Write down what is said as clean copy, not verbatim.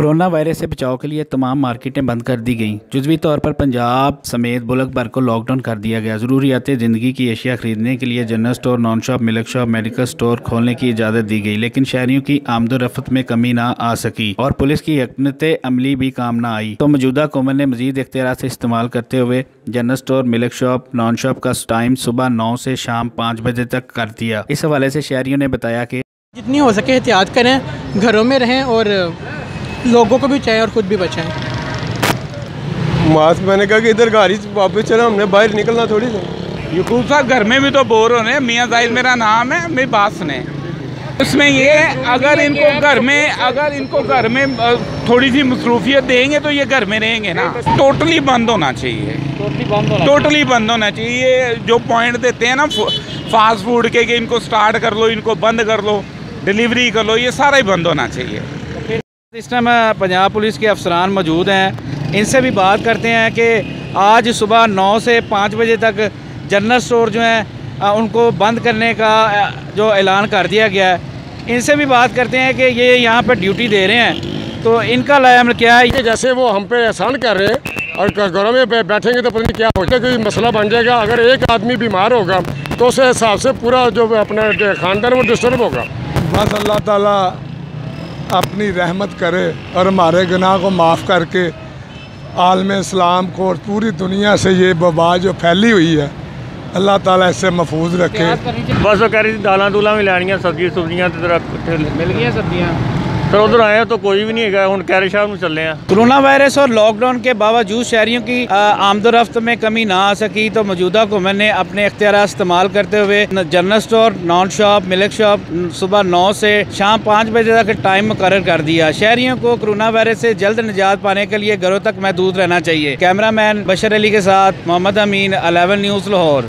Corona virus से बचाव के लिए तमाम मार्केटें बंद कर दी गईं। जुज़वी तौर पर पंजाब समेत मुल्क भर को लॉकडाउन कर दिया गया। ज़रूरियात ज़िंदगी की अशिया खरीदने के लिए general store, non shop, milk shop, medical store खोलने की इजाज़त दी गई, लेकिन शहरियों की आमदोरफ्त में कमी ना आ सकी और पुलिस की हिकमत अमली भी काम ना आई। तो मौजूदा हुकूमत ने मज़ीद इख्तियारात से इस्तेमाल करते हुए general store, milk shop, non shop का टाइम सुबह 9 से शाम 5 बजे तक कर दिया। इस हवाले से शहरियों ने बताया कि जितनी हो सके एहतियात करें, घरों में रहें और लोगों को भी बचाएं और खुद भी बचाएं। मास्क मैंने कहा कि इधर गाड़ी वापस चला, हमने बाहर निकलना थोड़ी सा। यूकुब साहब घर में भी तो बोर हो रहे हैं। मियाँ जाहिद मेरा नाम है, मेरी बात सुने। उसमें ये अगर इनको घर में थोड़ी सी मसरूफियत देंगे तो ये घर में रहेंगे ना। टोटली बंद होना चाहिए, टोटली बंद होना चाहिए। ये जो पॉइंट देते हैं ना फास्ट फूड के कि इनको स्टार्ट कर लो, इनको बंद कर लो, डिलीवरी कर लो, ये सारा ही बंद होना चाहिए। इस टाइम पंजाब पुलिस के अफसरान मौजूद हैं, इनसे भी बात करते हैं कि आज सुबह 9 से 5 बजे तक जनरल स्टोर जो हैं उनको बंद करने का जो ऐलान कर दिया गया है। इनसे भी बात करते हैं कि ये यहाँ पर ड्यूटी दे रहे हैं, तो इनका लायमल क्या है। जैसे वो हम पे एहसान कर रहे हैं और घरों में बैठेंगे तो पता नहीं क्या होगा, कोई मसला बन जाएगा। अगर एक आदमी बीमार होगा तो उस हिसाब से पूरा जो अपना खानदान वो डिस्टर्ब होगा। बस अल्लाह ताला अपनी रहमत करे और हमारे गुनाह को माफ़ करके आलम इस्लाम को और पूरी दुनिया से ये वबा जो फैली हुई है अल्लाह ताला इससे महफूज रखे। बस वो कह रही थी दालां दूलां भी लैनियां, सब्जियां तो जरा मिल गई सब्जियाँ, फिर उधर आए तो कोई भी नहीं है। हम कैरे शाह में चले हैं। कोरोना वायरस और लॉकडाउन के बावजूद शहरियों की आमदोरफ्त में कमी ना आ सकी, तो मौजूदा हुकूमत ने अपने इख्तियार इस्तेमाल करते हुए general store, non shop, milk shop सुबह 9 से शाम 5 बजे तक टाइम मुकर्रर कर दिया। शहरियों को कोरोना वायरस से जल्द निजात पाने के लिए घरों तक महदूद रहना चाहिए। कैमरामैन बशर अली के साथ मोहम्मद अमीन, 11 न्यूज़ लाहौर।